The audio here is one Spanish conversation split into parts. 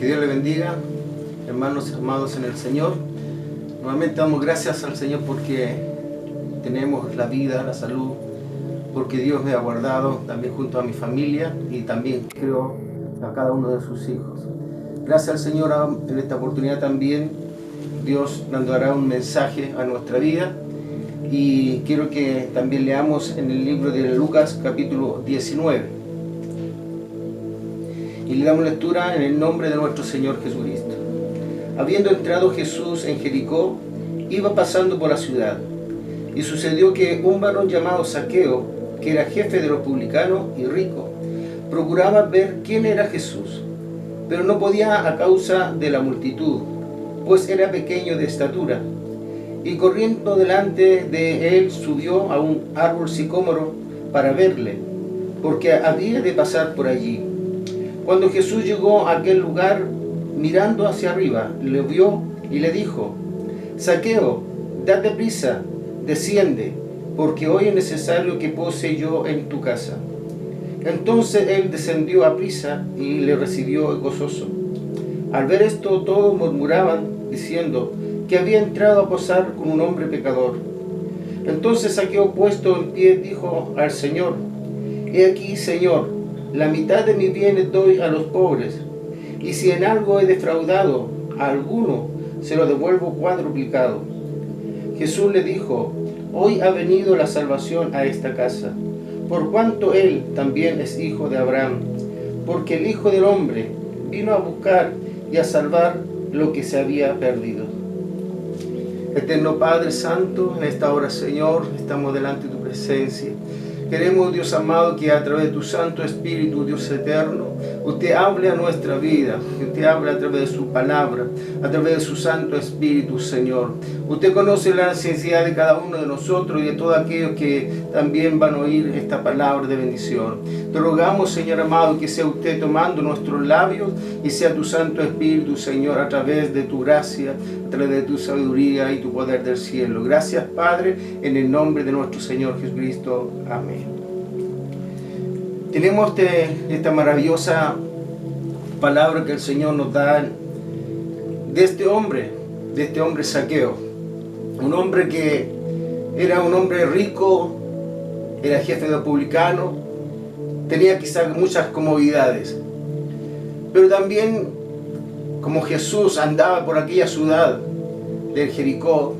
Que Dios le bendiga, hermanos amados en el Señor. Nuevamente damos gracias al Señor porque tenemos la vida, la salud, porque Dios me ha guardado también junto a mi familia y también creo a cada uno de sus hijos. Gracias al Señor en esta oportunidad también Dios nos dará un mensaje a nuestra vida y quiero que también leamos en el libro de Lucas capítulo 19. Y le damos lectura en el nombre de nuestro Señor Jesucristo. Habiendo entrado Jesús en Jericó, iba pasando por la ciudad. Y sucedió que un varón llamado Zaqueo, que era jefe de los publicanos y rico, procuraba ver quién era Jesús, pero no podía a causa de la multitud, pues era pequeño de estatura. Y corriendo delante de él subió a un árbol sicómoro para verle, porque había de pasar por allí. Cuando Jesús llegó a aquel lugar, mirando hacia arriba, le vio y le dijo: Zaqueo, date prisa, desciende, porque hoy es necesario que pose yo en tu casa. Entonces él descendió a prisa y le recibió gozoso. Al ver esto, todos murmuraban, diciendo que había entrado a posar con un hombre pecador. Entonces Zaqueo, puesto en pie, dijo al Señor: He aquí, Señor, la mitad de mis bienes doy a los pobres, y si en algo he defraudado a alguno, se lo devuelvo cuadruplicado. Jesús le dijo: Hoy ha venido la salvación a esta casa, por cuanto él también es hijo de Abraham, porque el Hijo del Hombre vino a buscar y a salvar lo que se había perdido. Eterno Padre Santo, en esta hora, Señor, estamos delante de tu presencia. Queremos, Dios amado, que a través de tu Santo Espíritu, Dios eterno, usted hable a nuestra vida, que usted hable a través de su palabra, a través de su Santo Espíritu, Señor. Usted conoce la necesidad de cada uno de nosotros y de todos aquellos que también van a oír esta palabra de bendición. Te rogamos, Señor amado, que sea usted tomando nuestros labios y sea tu Santo Espíritu, Señor, a través de tu gracia, a través de tu sabiduría y tu poder del cielo. Gracias, Padre, en el nombre de nuestro Señor Jesucristo. Amén. Tenemos esta maravillosa palabra que el Señor nos da de este hombre Zaqueo. Un hombre que era un hombre rico, era jefe de publicano, tenía quizás muchas comodidades. Pero también, como Jesús andaba por aquella ciudad de Jericó,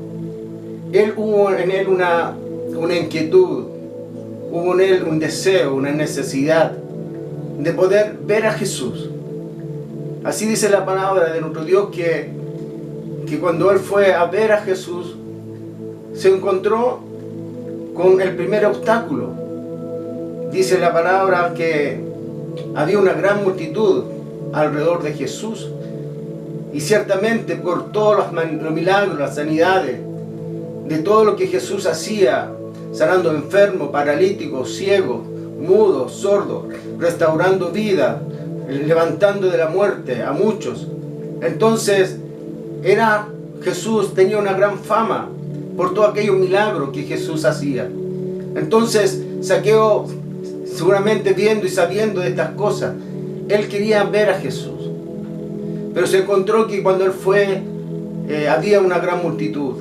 hubo en él una inquietud, hubo en él un deseo, una necesidad de poder ver a Jesús. Así dice la palabra de nuestro Dios que cuando él fue a ver a Jesús, se encontró con el primer obstáculo. Dice la palabra que había una gran multitud alrededor de Jesús, y ciertamente por todos los milagros, las sanidades, de todo lo que Jesús hacía, sanando enfermos, paralíticos, ciegos, mudos, sordos, restaurando vida, levantando de la muerte a muchos. Entonces, Jesús tenía una gran fama por todos aquellos milagros que Jesús hacía. Entonces, Zaqueo, seguramente viendo y sabiendo de estas cosas, él quería ver a Jesús. Pero se encontró que cuando él fue, había una gran multitud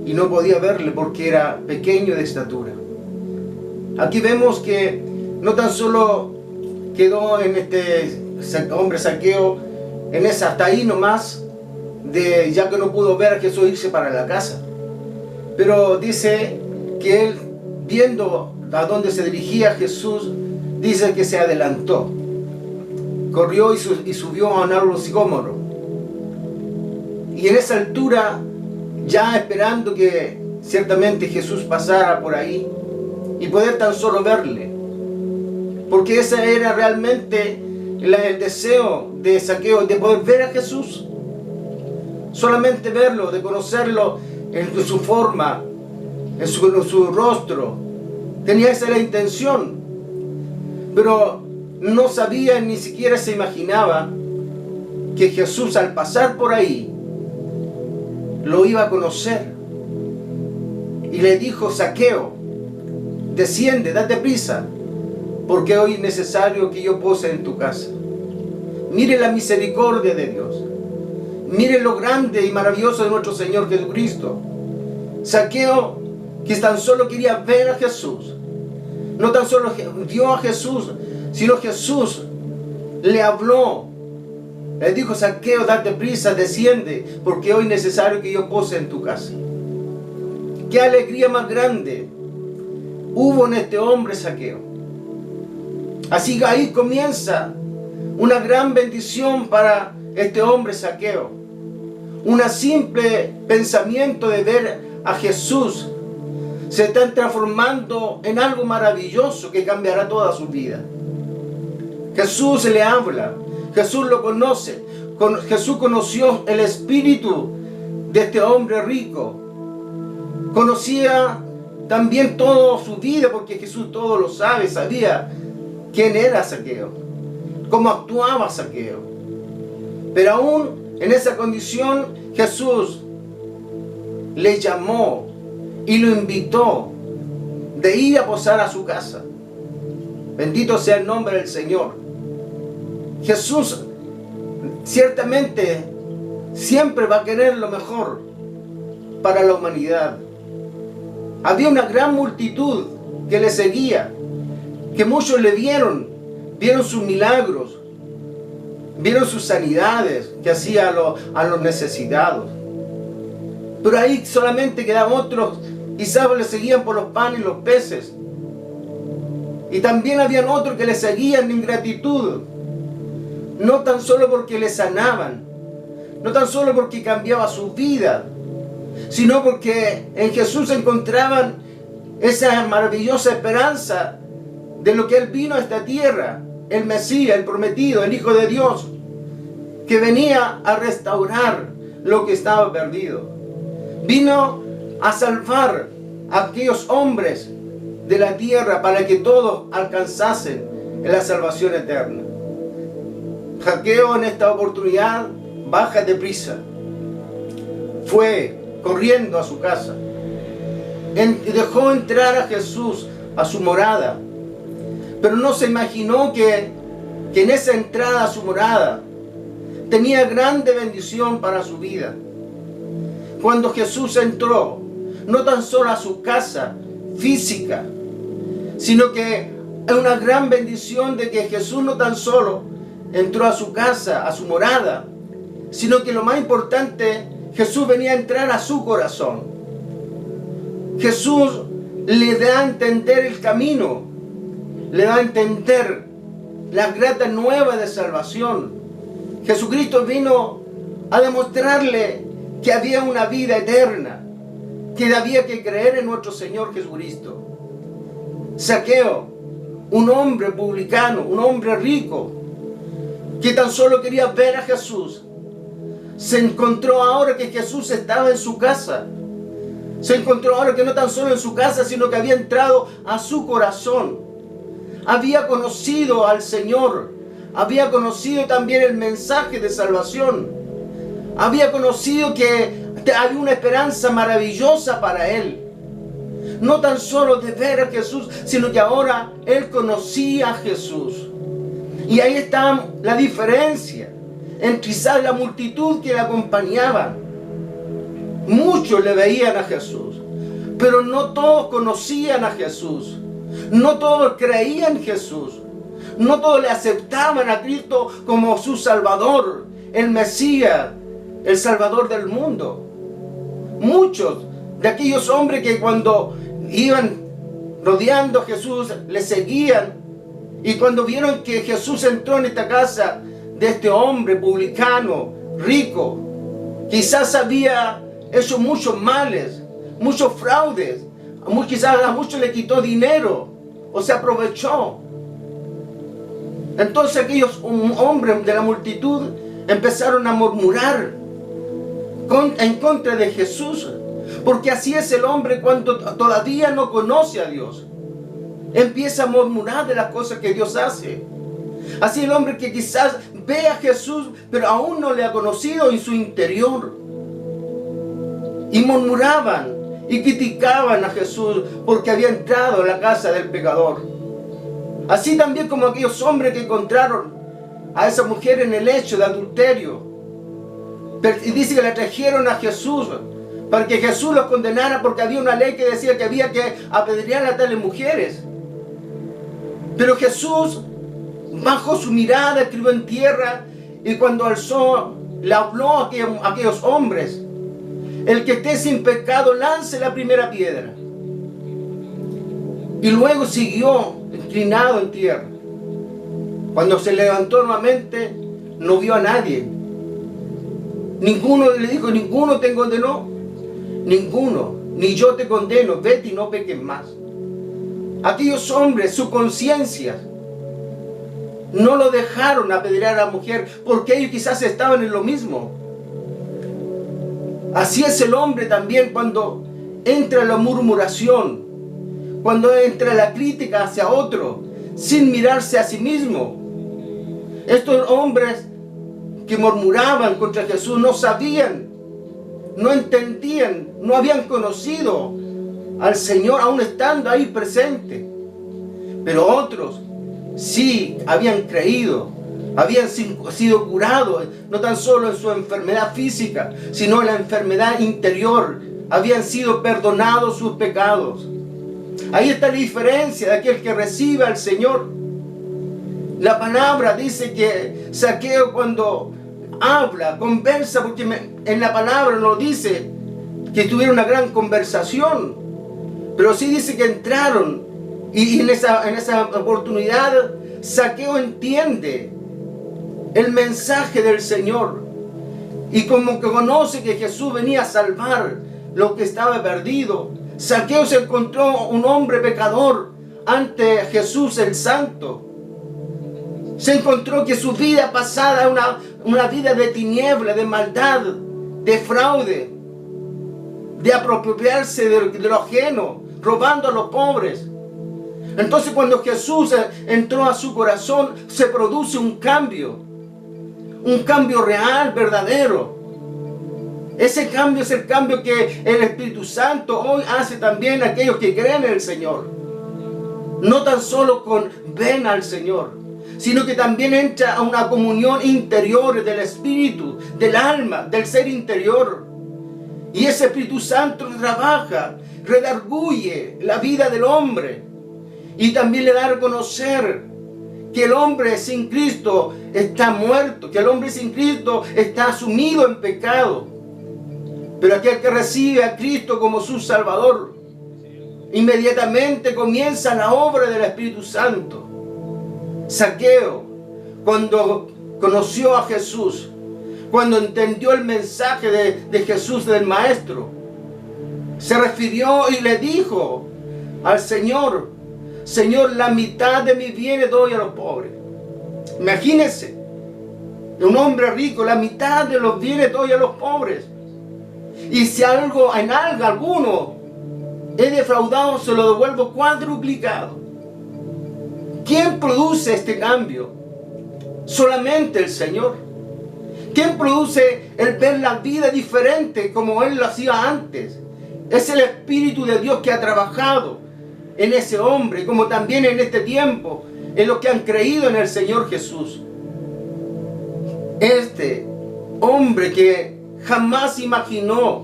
y no podía verle porque era pequeño de estatura. Aquí vemos que no tan solo quedó en este hombre Zaqueo, hasta ahí nomás, ya que no pudo ver a Jesús, irse para la casa. Pero dice que él, viendo a dónde se dirigía Jesús, dice que se adelantó. Corrió y subió a un árbol sicómoro. Y en esa altura, ya esperando que ciertamente Jesús pasara por ahí y poder tan solo verle. Porque ese era realmente el deseo de Zaqueo, de poder ver a Jesús. Solamente verlo, de conocerlo en su forma, en su rostro. Tenía esa la intención. Pero no sabía, ni siquiera se imaginaba que Jesús, al pasar por ahí, lo iba a conocer. Y le dijo: Zaqueo, desciende, date prisa, porque hoy es necesario que yo pose en tu casa. Mire la misericordia de Dios. Mire lo grande y maravilloso de nuestro Señor Jesucristo. Zaqueo, que tan solo quería ver a Jesús, no tan solo vio a Jesús, sino Jesús le habló. Le dijo: Zaqueo, date prisa, desciende, porque hoy es necesario que yo pose en tu casa. Qué alegría más grande hubo en este hombre Zaqueo. Así que ahí comienza una gran bendición para este hombre Zaqueo. Un simple pensamiento de ver a Jesús se está transformando en algo maravilloso que cambiará toda su vida. Jesús le habla, Jesús lo conoce, Jesús conoció el espíritu de este hombre rico. Conocía también toda su vida, porque Jesús todo lo sabe, sabía quién era Zaqueo, cómo actuaba Zaqueo. Pero aún en esa condición Jesús le llamó y lo invitó de ir a posar a su casa. Bendito sea el nombre del Señor. Jesús ciertamente siempre va a querer lo mejor para la humanidad. Había una gran multitud que le seguía, que muchos le vieron sus milagros, vieron sus sanidades que hacía a los necesitados. Pero ahí solamente quedaban otros, quizás le seguían por los panes y los peces. Y también habían otros que le seguían en gratitud, no tan solo porque le sanaban, no tan solo porque cambiaba su vida, sino porque en Jesús encontraban esa maravillosa esperanza de lo que Él vino a esta tierra, el Mesías, el prometido, el Hijo de Dios, que venía a restaurar lo que estaba perdido. Vino a salvar a aquellos hombres de la tierra para que todos alcanzasen la salvación eterna. Zaqueo en esta oportunidad baja deprisa. Fue corriendo a su casa. Dejó entrar a Jesús a su morada. Pero no se imaginó que en esa entrada a su morada tenía grande bendición para su vida. Cuando Jesús entró, no tan solo a su casa física, sino que es una gran bendición de que Jesús no tan solo entró a su casa, a su morada, sino que lo más importante, Jesús venía a entrar a su corazón. Jesús le da a entender el camino, le da a entender la grata nueva de salvación. Jesucristo vino a demostrarle que había una vida eterna, que había que creer en nuestro Señor Jesucristo. Zaqueo, un hombre publicano, un hombre rico, que tan solo quería ver a Jesús, se encontró ahora que Jesús estaba en su casa. Se encontró ahora que no tan solo en su casa, sino que había entrado a su corazón. Había conocido al Señor. Había conocido también el mensaje de salvación. Había conocido que había una esperanza maravillosa para él. No tan solo de ver a Jesús, sino que ahora él conocía a Jesús. Y ahí está la diferencia entre quizás la multitud que le acompañaba. Muchos le veían a Jesús, pero no todos conocían a Jesús. No todos creían en Jesús. No todos le aceptaban a Cristo como su Salvador, el Mesías, el Salvador del mundo. Muchos de aquellos hombres que cuando iban rodeando a Jesús le seguían, y cuando vieron que Jesús entró en esta casa de este hombre publicano, rico, quizás había hecho muchos males, muchos fraudes, quizás a muchos le quitó dinero o se aprovechó. Entonces aquellos hombres de la multitud empezaron a murmurar en contra de Jesús, porque así es el hombre cuando todavía no conoce a Dios. Empieza a murmurar de las cosas que Dios hace. Así el hombre que quizás ve a Jesús, pero aún no le ha conocido en su interior. Y murmuraban y criticaban a Jesús porque había entrado en la casa del pecador. Así también como aquellos hombres que encontraron a esa mujer en el hecho de adulterio. Y dice que la trajeron a Jesús para que Jesús los condenara, porque había una ley que decía que había que apedrear a tales mujeres. Pero Jesús bajó su mirada, escribió en tierra, y cuando alzó, le habló a aquellos hombres: el que esté sin pecado lance la primera piedra. Y luego siguió inclinado en tierra. Cuando se levantó nuevamente, no vio a nadie. Ninguno le dijo: ninguno te condenó. Ninguno, ni yo te condeno, vete y no peques más. Aquellos hombres, su conciencia, no lo dejaron apedrear a la mujer, porque ellos quizás estaban en lo mismo. Así es el hombre también cuando entra la murmuración, cuando entra la crítica hacia otro, sin mirarse a sí mismo. Estos hombres que murmuraban contra Jesús no sabían, no entendían, no habían conocido al Señor aún estando ahí presente. Pero otros sí habían creído, habían sido curados, no tan solo en su enfermedad física, sino en la enfermedad interior. Habían sido perdonados sus pecados. Ahí está la diferencia de aquel que recibe al Señor. La palabra dice que Zaqueo, cuando habla, conversa, porque en la palabra no dice que tuvieron una gran conversación, pero sí dice que entraron, y en esa oportunidad Zaqueo entiende el mensaje del Señor, y como que conoce que Jesús venía a salvar lo que estaba perdido. Zaqueo se encontró un hombre pecador ante Jesús el Santo. Se encontró que su vida pasada era una vida de tiniebla, de maldad, de fraude, de apropiarse de lo ajeno, robando a los pobres. Entonces, cuando Jesús entró a su corazón, se produce un cambio real, verdadero. Ese cambio es el cambio que el Espíritu Santo hoy hace también a aquellos que creen en el Señor. No tan solo ven al Señor, sino que también entra a una comunión interior del espíritu, del alma, del ser interior. Y ese Espíritu Santo trabaja, redarguye la vida del hombre, y también le da a reconocer que el hombre sin Cristo está muerto, que el hombre sin Cristo está sumido en pecado. Pero aquel que recibe a Cristo como su Salvador, inmediatamente comienza la obra del Espíritu Santo. Zaqueo, cuando conoció a Jesús, cuando entendió el mensaje de Jesús, del Maestro, se refirió y le dijo al Señor: Señor, la mitad de mis bienes doy a los pobres. Imagínense, un hombre rico, la mitad de los bienes doy a los pobres. Y si alguno he defraudado, se lo devuelvo cuadruplicado. ¿Quién produce este cambio? Solamente el Señor. ¿Quién produce el ver la vida diferente como Él lo hacía antes? Es el Espíritu de Dios que ha trabajado en ese hombre, como también en este tiempo, en los que han creído en el Señor Jesús. Este hombre que jamás imaginó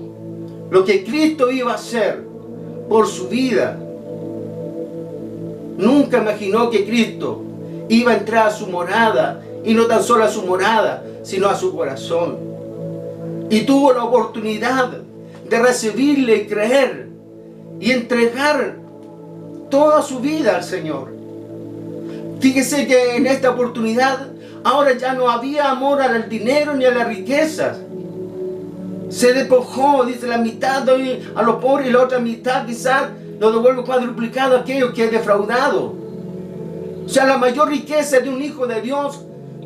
lo que Cristo iba a hacer por su vida, nunca imaginó que Cristo iba a entrar a su morada, y no tan solo a su morada, sino a su corazón. Y tuvo la oportunidad de recibirle y creer y entregar toda su vida al Señor. Fíjese que en esta oportunidad ahora ya no había amor al dinero ni a las riquezas. Se despojó, dice: la mitad doy a los pobres y la otra mitad quizás lo devuelvo cuadruplicado a aquellos que he defraudado. O sea, la mayor riqueza de un hijo de Dios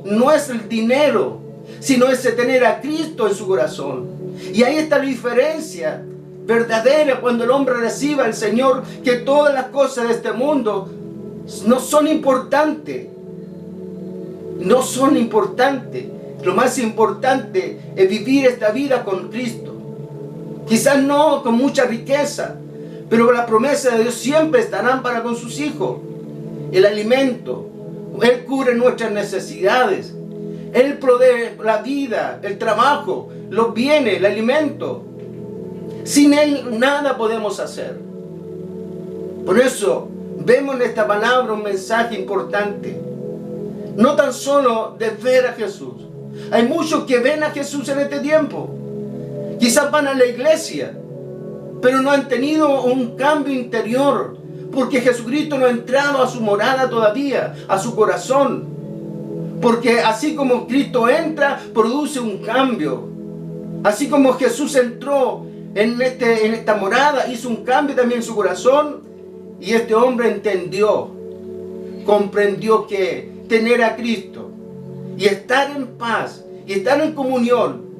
no es el dinero, sino es tener a Cristo en su corazón. Y ahí está la diferencia verdadera cuando el hombre recibe al Señor, que todas las cosas de este mundo no son importantes. No son importantes. Lo más importante es vivir esta vida con Cristo. Quizás no con mucha riqueza, pero las promesas de Dios siempre estarán con sus hijos. El alimento, Él cubre nuestras necesidades. Él provee la vida, el trabajo, los bienes, el alimento. Sin Él nada podemos hacer. Por eso vemos en esta palabra un mensaje importante. No tan solo de ver a Jesús. Hay muchos que ven a Jesús en este tiempo. Quizás van a la iglesia, pero no han tenido un cambio interior, porque Jesucristo no ha entrado a su morada todavía, a su corazón. Porque así como Cristo entra, produce un cambio. Así como Jesús entró en esta morada, hizo un cambio también en su corazón. Y este hombre entendió, comprendió que tener a Cristo y estar en paz y estar en comunión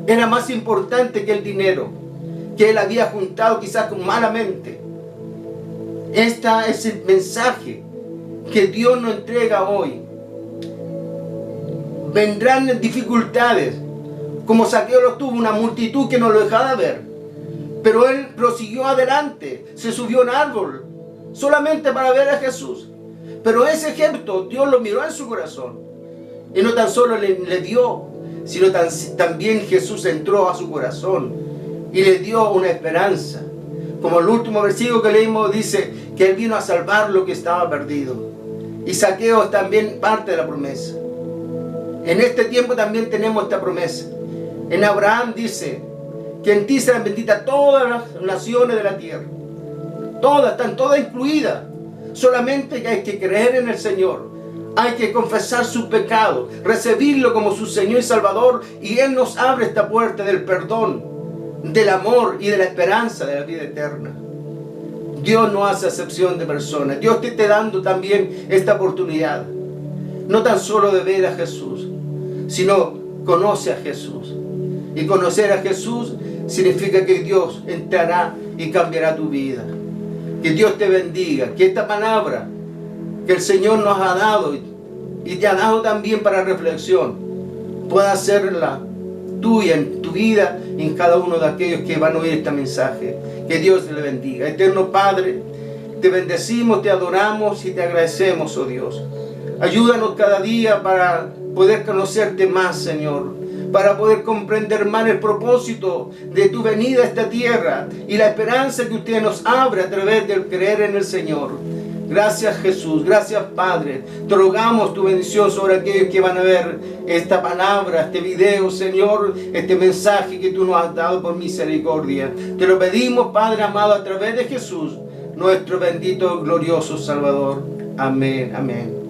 era más importante que el dinero que él había juntado quizás malamente. Este es el mensaje que Dios nos entrega hoy. Vendrán dificultades, como Zaqueo lo tuvo, una multitud que no lo dejaba ver. Pero él prosiguió adelante, se subió a un árbol, solamente para ver a Jesús. Pero ese gesto Dios lo miró en su corazón. Y no tan solo le dio, sino también Jesús entró a su corazón y le dio una esperanza. Como el último versículo que leímos dice que Él vino a salvar lo que estaba perdido. Y Zaqueo es también parte de la promesa. En este tiempo también tenemos esta promesa. En Abraham dice que en ti serán benditas todas las naciones de la tierra. Todas, están todas incluidas. Solamente que hay que creer en el Señor. Hay que confesar sus pecados, recibirlo como su Señor y Salvador, y Él nos abre esta puerta del perdón, del amor y de la esperanza de la vida eterna. Dios no hace acepción de personas. Dios te está dando también esta oportunidad. No tan solo de ver a Jesús, sino conoce a Jesús. Y conocer a Jesús significa que Dios entrará y cambiará tu vida. Que Dios te bendiga. Que esta palabra que el Señor nos ha dado y te ha dado también para reflexión pueda hacerla tuya en tu vida y en cada uno de aquellos que van a oír este mensaje. Que Dios te le bendiga. Eterno Padre, te bendecimos, te adoramos y te agradecemos, oh Dios. Ayúdanos cada día para poder conocerte más, Señor, para poder comprender más el propósito de tu venida a esta tierra y la esperanza que usted nos abre a través del creer en el Señor. Gracias, Jesús, gracias, Padre. Te rogamos tu bendición sobre aquellos que van a ver esta palabra, este video, Señor, este mensaje que tú nos has dado por misericordia. Te lo pedimos, Padre amado, a través de Jesús, nuestro bendito, glorioso Salvador. Amén, amén.